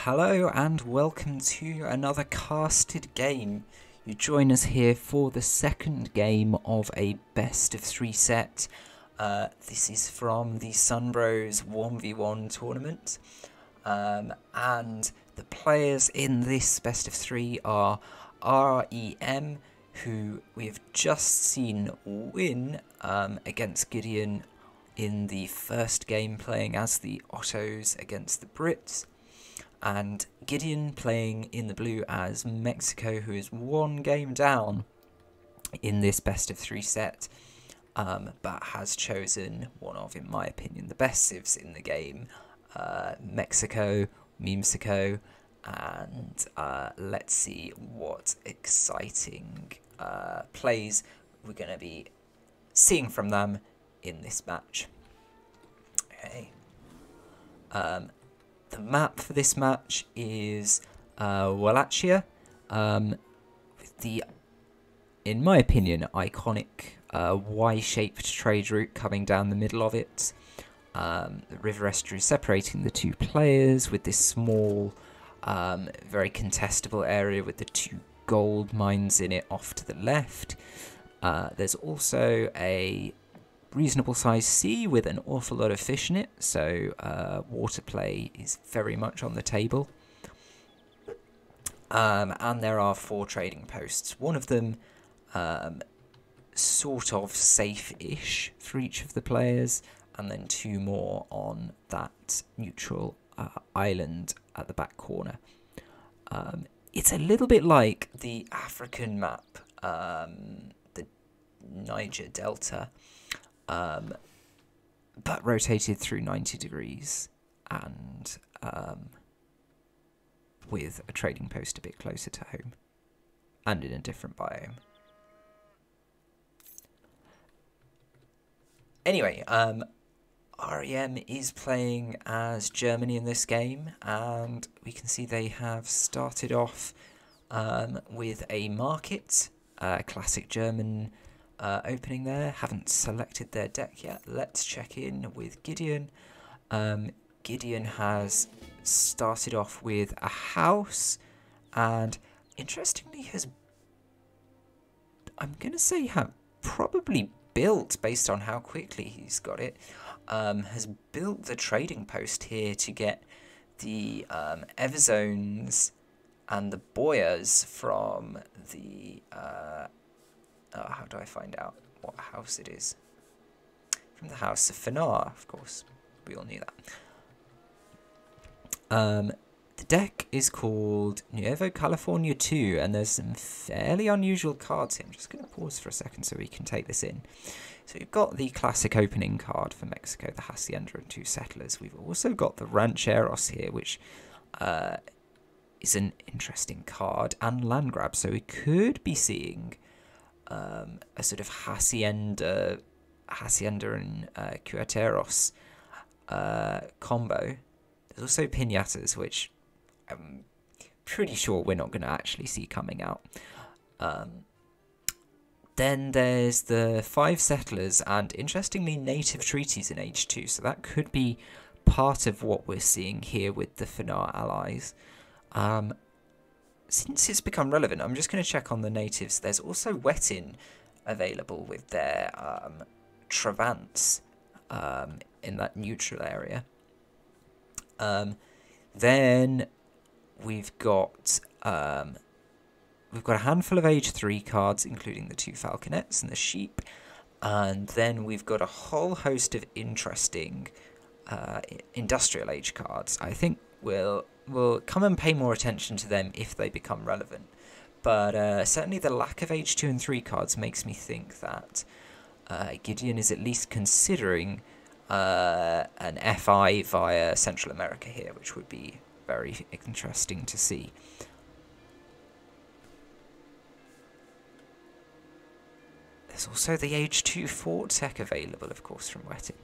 Hello and welcome to another casted game. You join us here for the second game of a best of 3 set. This is from the Sunbros 1v1 tournament. And the players in this best of 3 are R3m, who we have just seen win against Gideon in the first game, playing as the Ottos against the Brits. And Gideon playing in the blue as Mexico, who is one game down in this best of 3 set, but has chosen one of, in my opinion, the best civs in the game, Mexico, Memesico, and let's see what exciting plays we're going to be seeing from them in this match. Okay. The map for this match is Wallachia, with the, in my opinion, iconic Y-shaped trade route coming down the middle of it. The river estuary separating the two players, with this small, very contestable area with the 2 gold mines in it off to the left. There's also a reasonable sized sea with an awful lot of fish in it, so water play is very much on the table. And there are 4 trading posts, one of them sort of safe-ish for each of the players, and then 2 more on that neutral island at the back corner. It's a little bit like the African map, the Niger Delta, but rotated through 90 degrees and with a trading post a bit closer to home and in a different biome. Anyway, R3m is playing as Germany in this game, and we can see they have started off with a market, classic German opening there. Haven't selected their deck yet. Let's check in with Gideon. Gideon has started off with a house, and interestingly has, I'm gonna say, probably built, based on how quickly he's got it, has built the trading post here to get the Everzones and the Boyas from the how do I find out what house it is? From the house of Fanar, of course. We all knew that. The deck is called Nuevo California 2, and there's some fairly unusual cards here. I'm just going to pause for a second so we can take this in. So we've got the classic opening card for Mexico, the Hacienda and 2 settlers. We've also got the Rancheros here, which is an interesting card, and land grab. So we could be seeing a sort of Hacienda and Cuateros combo. There's also Piñatas, which I'm pretty sure we're not going to actually see coming out. Then there's the 5 settlers and, interestingly, native treaties in Age 2. So that could be part of what we're seeing here with the Fanar allies. Since it's become relevant, I'm just going to check on the natives. There's also Wettin available with their Travans in that neutral area. Then we've got a handful of Age 3 cards, including the 2 falconets and the sheep, and then we've got a whole host of interesting industrial age cards. I think we'll come and pay more attention to them if they become relevant. But certainly the lack of Age 2 and 3 cards makes me think that Gideon is at least considering an FI via Central America here, which would be very interesting to see. There's also the Age 2 Fort tech available, of course, from Wettin.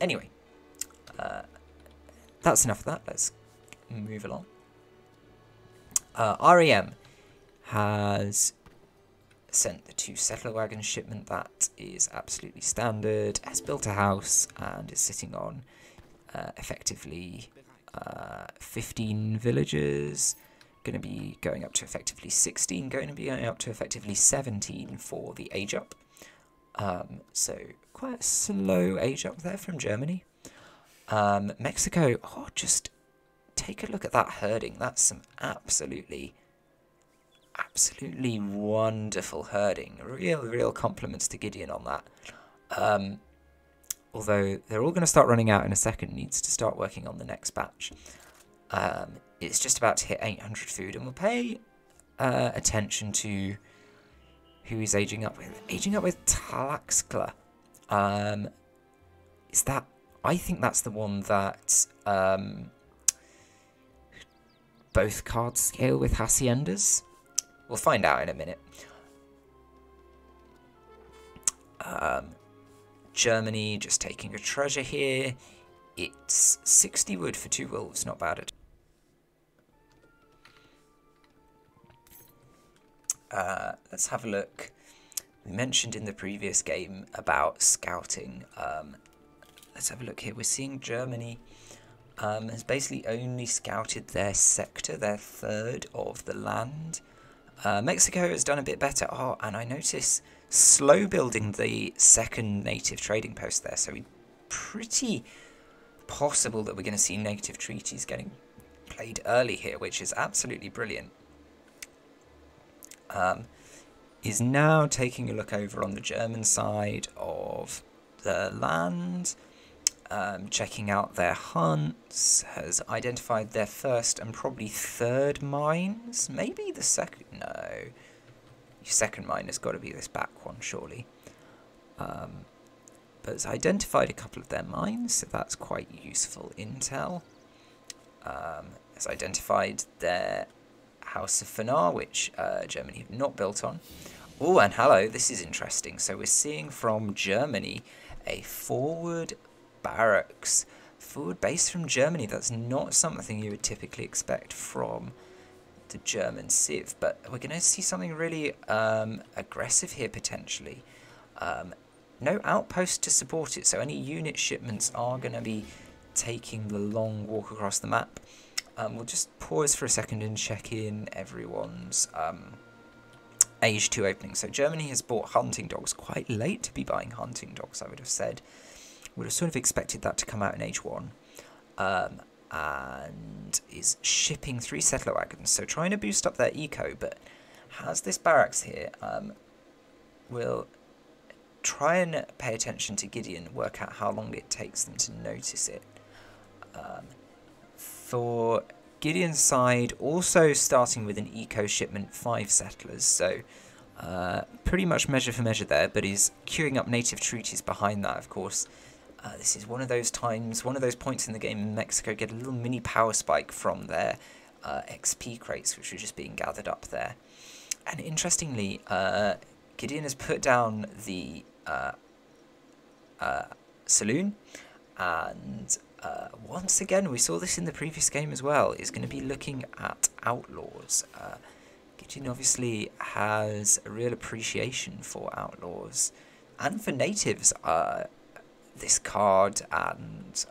Anyway, that's enough of that. Let's move along. R3m has sent the 2 settler wagon shipment. That is absolutely standard. Has built a house and is sitting on effectively 15 villagers, going to be going up to effectively 16, going to be going up to effectively 17 for the age up. So quite a slow age up there from Germany. Mexico, oh, just take a look at that herding. That's some absolutely wonderful herding. Real compliments to Gideon on that. Although they're all going to start running out in a second, needs to start working on the next batch. It's just about to hit 800 food, and we'll pay attention to who he's aging up with. Aging up with Tlaxcala. Is that... I think that's the one that both cards scale with haciendas. We'll find out in a minute. Germany just taking a treasure here. It's 60 wood for 2 wolves, not bad at let's have a look. We mentioned in the previous game about scouting. Let's have a look here. We're seeing Germany has basically only scouted their sector, their third of the land. Mexico has done a bit better. Oh, and I notice slow building the second native trading post there, so pretty possible that we're going to see native treaties getting played early here, which is absolutely brilliant. Is now taking a look over on the German side of the land, checking out their hunts, has identified their first and probably third mines, maybe the second, no, second mine has got to be this back one surely, but has identified a couple of their mines, so that's quite useful intel. Has identified their House of Fanar, which Germany have not built on. Oh, and hello, this is interesting. So we're seeing from Germany a forward barracks, forward base from Germany. That's not something you would typically expect from the German Civ, but we're going to see something really aggressive here potentially. No outpost to support it, so any unit shipments are going to be taking the long walk across the map. We'll just pause for a second and check in everyone's Age 2 opening. So Germany has bought hunting dogs quite late to be buying hunting dogs, I would have said. Would have sort of expected that to come out in Age 1. And is shipping 3 settler wagons, so trying to boost up their eco, but has this barracks here. We'll try and pay attention to Gideon, work out how long it takes them to notice it. For Gideon's side, also starting with an eco shipment, 5 settlers, so pretty much measure for measure there, but he's queuing up native treaties behind that, of course. This is one of those times, one of those points in the game in Mexico get a little mini power spike from their XP crates, which are just being gathered up there. And interestingly, Gideon has put down the saloon, and once again, we saw this in the previous game as well, is going to be looking at outlaws. Gideon obviously has a real appreciation for outlaws and for natives. This card and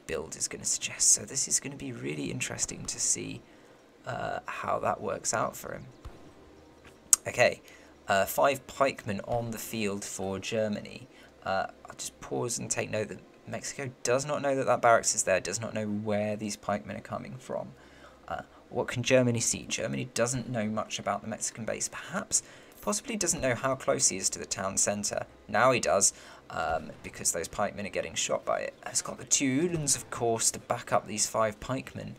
build is going to suggest. So this is going to be really interesting to see how that works out for him. Okay, 5 pikemen on the field for Germany. I'll just pause and take note that Mexico does not know that that barracks is there, does not know where these pikemen are coming from. What can Germany see? Germany doesn't know much about the Mexican base. Perhaps, possibly doesn't know how close he is to the town centre. Now he does, because those pikemen are getting shot by it. It's got the 2 Uhlans, of course, to back up these 5 pikemen.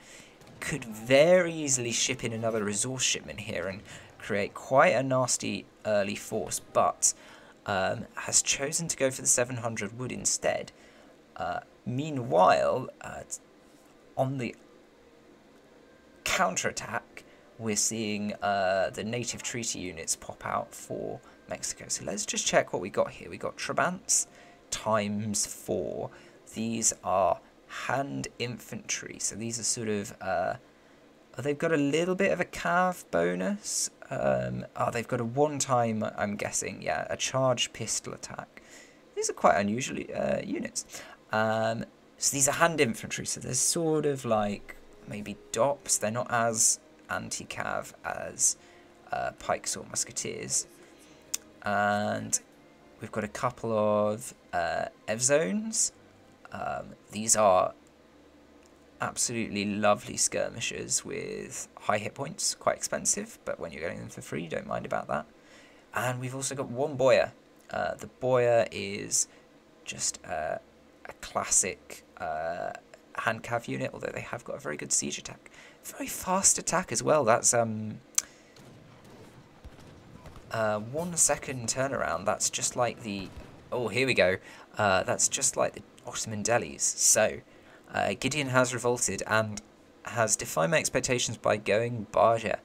Could very easily ship in another resource shipment here and create quite a nasty early force, but has chosen to go for the 700 wood instead. Meanwhile, on the counterattack, we're seeing the native treaty units pop out for Mexico. So let's just check what we got here. We got Trabants times 4. These are hand infantry. So these are sort of... they've got a little bit of a cav bonus. They've got a one-time, I'm guessing, yeah, a charged pistol attack. These are quite unusual units. So these are hand infantry, so they're sort of like maybe DOPs. They're not as anti-cav as pikes or musketeers. And we've got a couple of EV zones. These are absolutely lovely skirmishers with high hit points, quite expensive, but when you're getting them for free, you don't mind about that. And we've also got one Boyer. The Boyer is just a classic hand cav unit, although they have got a very good siege attack. Very fast attack as well. That's 1 second turnaround. That's just like the... Oh, here we go. That's just like the Ottoman Delhi's. So, Gideon has revolted and has defied my expectations by going Baja.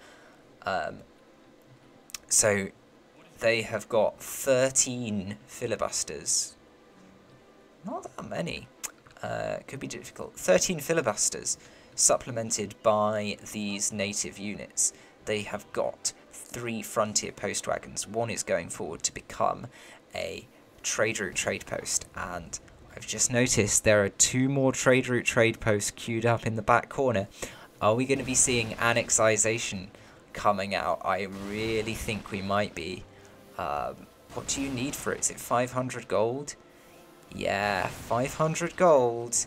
So, they have got 13 filibusters. Not that many. Could be difficult. 13 filibusters supplemented by these native units. They have got 3 frontier post wagons. One is going forward to become a trade route trade post, and I've just noticed there are 2 more trade route trade posts queued up in the back corner. Are we going to be seeing annexization coming out? I really think we might be. What do you need for it? Is it 500 gold? Yeah, 500 gold.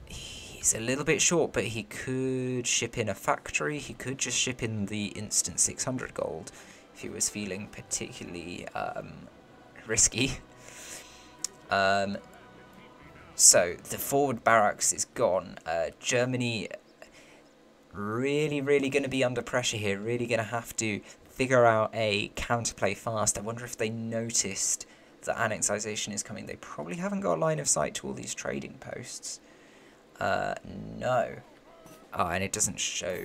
He's a little bit short, but he could ship in a factory. He could just ship in the instant 600 gold if he was feeling particularly risky. So the forward barracks is gone. Germany really going to be under pressure here. Really going to have to figure out a counterplay fast. I wonder if they noticed that annexization is coming. They probably haven't got a line of sight to all these trading posts. No. Oh, and it doesn't show.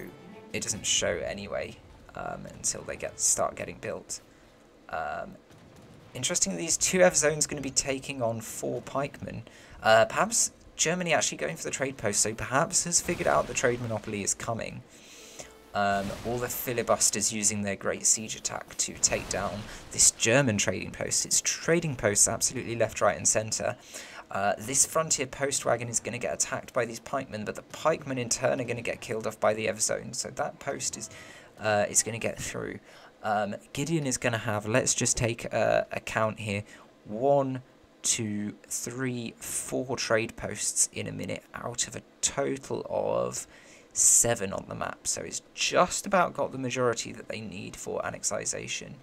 It doesn't show anyway until they start getting built. Interesting, these 2 F zones going to be taking on 4 pikemen. Perhaps Germany actually going for the trade post, so perhaps has figured out the trade monopoly is coming. All the filibusters using their great siege attack to take down this German trading post. It's trading posts absolutely left, right and centre. This frontier post wagon is going to get attacked by these pikemen, but the pikemen in turn are going to get killed off by the F zone, so that post is going to get through. Gideon is going to have, let's just take a count here, 1, 2, 3, 4 trade posts in a minute out of a total of 7 on the map, so it's just about got the majority that they need for annexization.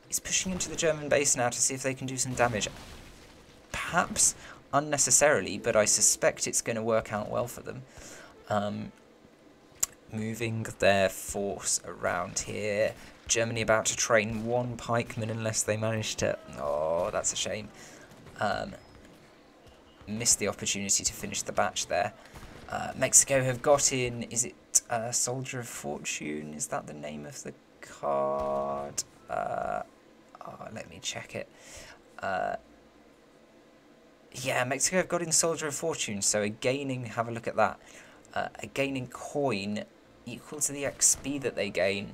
He's pushing into the German base now to see if they can do some damage. Perhaps unnecessarily, but I suspect it's going to work out well for them. Moving their force around here. Germany about to train 1 pikeman unless they manage to... Oh, that's a shame. Missed the opportunity to finish the batch there. Mexico have got in... Is it Soldier of Fortune? Is that the name of the card? Let me check it. Yeah, Mexico have got in Soldier of Fortune, so a gaining... Have a look at that. A gaining coin equal to the XP that they gain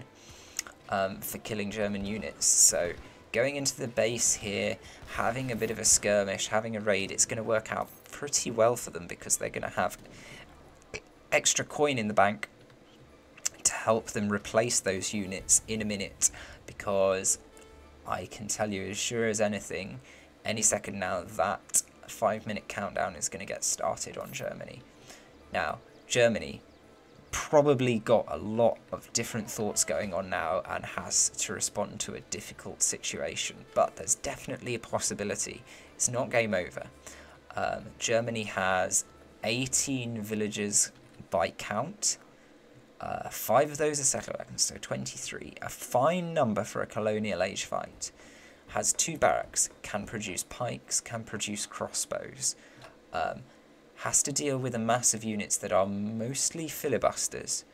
for killing German units. So going into the base here, having a bit of a skirmish, having a raid, it's going to work out pretty well for them because they're going to have extra coin in the bank to help them replace those units in a minute, because I can tell you as sure as anything, any second now that 5-minute countdown is going to get started on Germany. Now, Germany probably got a lot of different thoughts going on now and has to respond to a difficult situation, but there's definitely a possibility. It's not game over. Germany has 18 villages by count. 5 of those are settler wagons, so 23. A fine number for a colonial age fight. Has 2 barracks, can produce pikes, can produce crossbows. Has to deal with a mass of units that are mostly filibusters.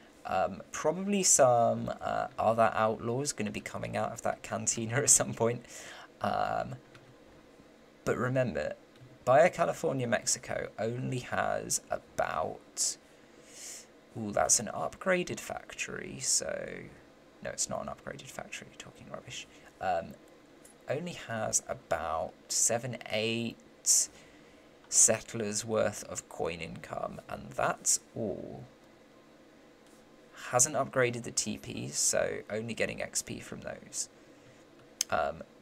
Probably some other outlaws going to be coming out of that cantina at some point. But remember, Baja California, Mexico only has about... Ooh, that's an upgraded factory, so... No, it's not an upgraded factory, you're talking rubbish. Only has about 7, 8... settlers worth of coin income, and that's all. Hasn't upgraded the TPs, so only getting XP from those.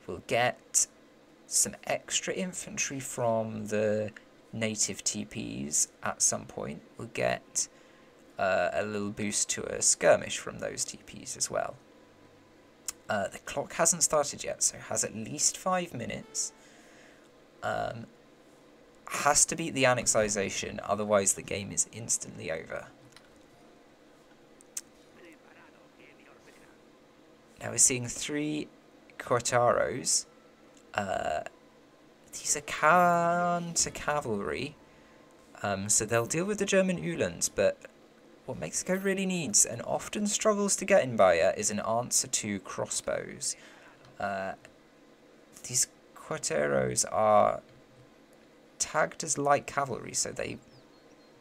We'll get some extra infantry from the native TPs at some point. We'll get a little boost to a skirmish from those TPs as well. The clock hasn't started yet, so it has at least 5 minutes. Has to beat the annexization, otherwise the game is instantly over. Now we're seeing 3 Cortaros. These are counter cavalry, so they'll deal with the German Uhlans, but what Mexico really needs, and often struggles to get in Bahia, is an answer to crossbows. These Cortaros are tagged as light cavalry, so they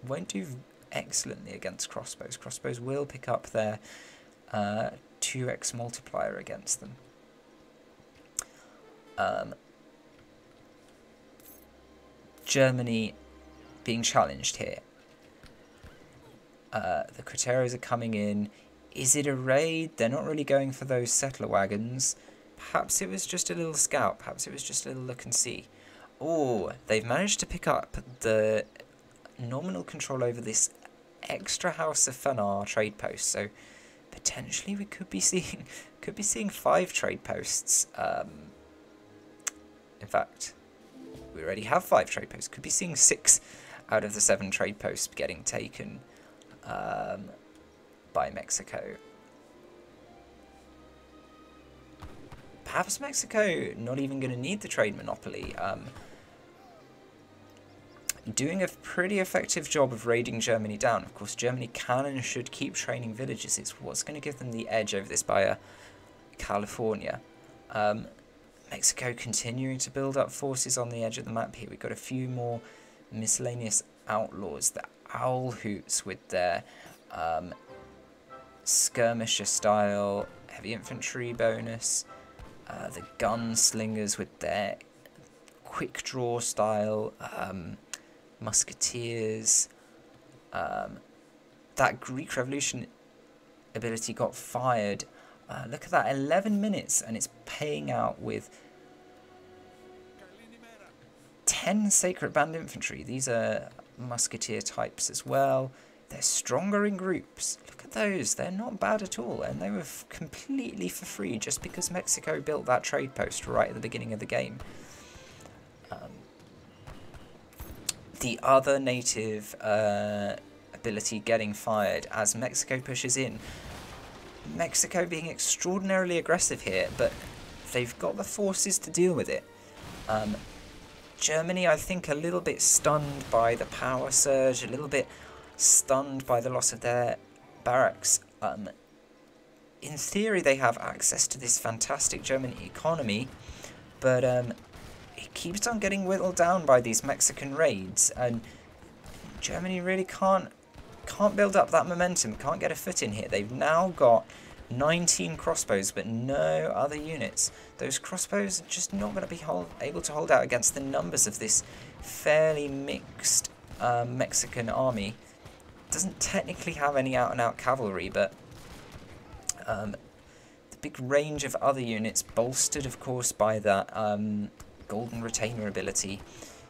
won't do excellently against crossbows. Crossbows will pick up their 2x multiplier against them. Germany being challenged here. The Corteros are coming in. Is it a raid? They're not really going for those settler wagons. Perhaps it was just a little scout. Perhaps it was just a little look and see. Oh, they've managed to pick up the nominal control over this extra House of Fanar trade post. So potentially we could be seeing 5 trade posts. In fact, we already have 5 trade posts. Could be seeing 6 out of the 7 trade posts getting taken by Mexico. Perhaps Mexico not even going to need the trade monopoly. Doing a pretty effective job of raiding Germany down. Of course, Germany can and should keep training villages. It's what's going to give them the edge over this Bahia California. Mexico continuing to build up forces on the edge of the map here. We've got a few more miscellaneous outlaws. The owl hoots with their skirmisher style heavy infantry bonus. The gunslingers with their quick draw style musketeers. That Greek Revolution ability got fired. Look at that, 11 minutes, and it's paying out with 10 Sacred Band Infantry. These are musketeer types as well. They're stronger in groups. Look at those, they're not bad at all, and they were completely for free just because Mexico built that trade post right at the beginning of the game. The other native ability getting fired as Mexico pushes in. Mexico being extraordinarily aggressive here, but they've got the forces to deal with it. Germany, I think, a little bit stunned by the power surge, a little bit stunned by the loss of their barracks. In theory, they have access to this fantastic German economy, but it keeps on getting whittled down by these Mexican raids, and Germany really can't build up that momentum, can't get a foot in here. They've now got 19 crossbows, but no other units. Those crossbows are just not going to be able to hold out against the numbers of this fairly mixed Mexican army. Doesn't technically have any out-and-out cavalry, but the big range of other units, bolstered, of course, by that Golden Retainer ability,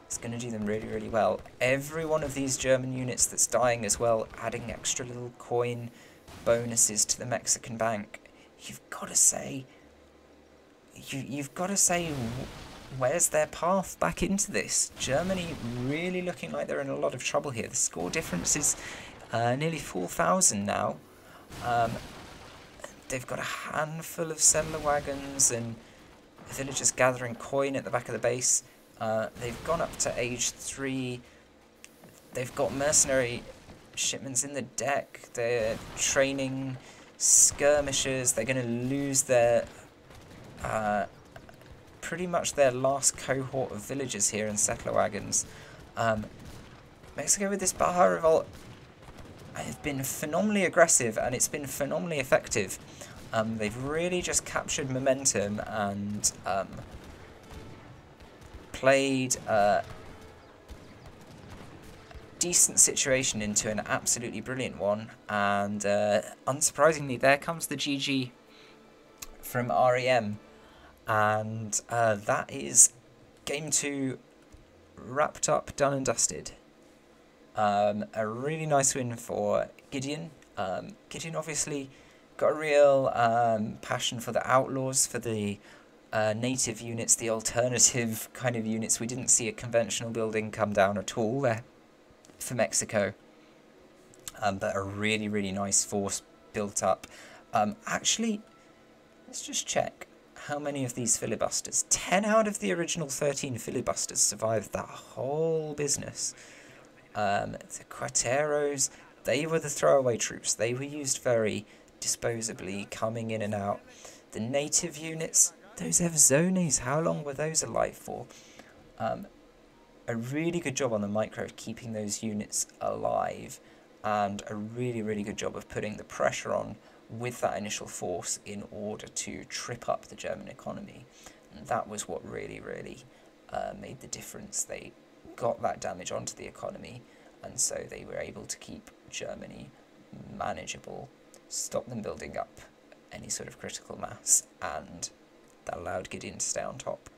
is going to do them really, really well. Every one of these German units that's dying as well, adding extra little coin bonuses to the Mexican bank. You've got to say, where's their path back into this? Germany really looking like they're in a lot of trouble here. The score difference is nearly 4,000 now. They've got a handful of settler wagons and villagers gathering coin at the back of the base. They've gone up to age 3. They've got mercenary shipments in the deck. They're training skirmishers. They're going to lose their pretty much their last cohort of villagers here in settler wagons. Mexico with this Baja Revolt has been phenomenally aggressive, and it's been phenomenally effective. They've really just captured momentum and played decent situation into an absolutely brilliant one, and unsurprisingly, there comes the GG from R3m, and that is game 2 wrapped up, done and dusted. A really nice win for Gideon. Gideon obviously got a real passion for the outlaws, for the native units, the alternative kind of units. We didn't see a conventional building come down at all there for Mexico, but a really, really nice force built up. Actually, let's just check how many of these filibusters. 10 out of the original 13 filibusters survived that whole business. The Cuateros, they were the throwaway troops. They were used very disposably, coming in and out. The native units, those Evzones, how long were those alive for? A really good job on the micro of keeping those units alive, and a really, really good job of putting the pressure on with that initial force in order to trip up the German economy. And that was what really, really made the difference. They got that damage onto the economy, and so they were able to keep Germany manageable, stop them building up any sort of critical mass, and that allowed Gideon to stay on top.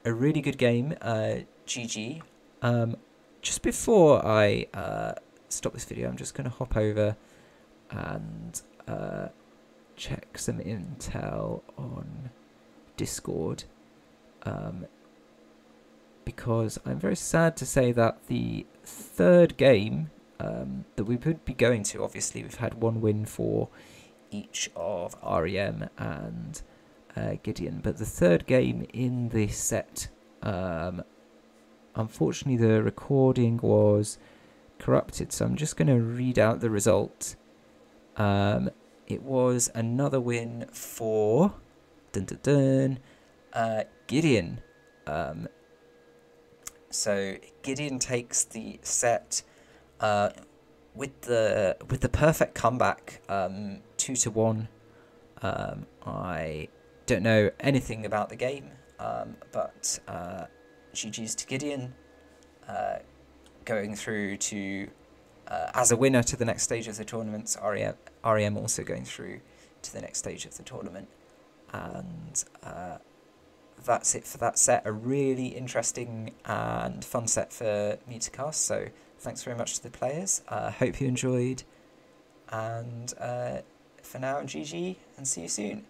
A really good game, GG. Just before I stop this video, I'm just going to hop over and check some intel on Discord, because I'm very sad to say that the third game that we would be going to, obviously we've had one win for each of R3m and Gideon, but the third game in this set, unfortunately the recording was corrupted, so I'm just going to read out the result. It was another win for Gideon. So Gideon takes the set with the perfect comeback, 2-1. I don't know anything about the game, but GG's to Gideon, going through to as a winner to the next stage of the tournament. R3m also going through to the next stage of the tournament, and that's it for that set. A really interesting and fun set for me to cast, so thanks very much to the players. Hope you enjoyed, and for now, GG, and see you soon.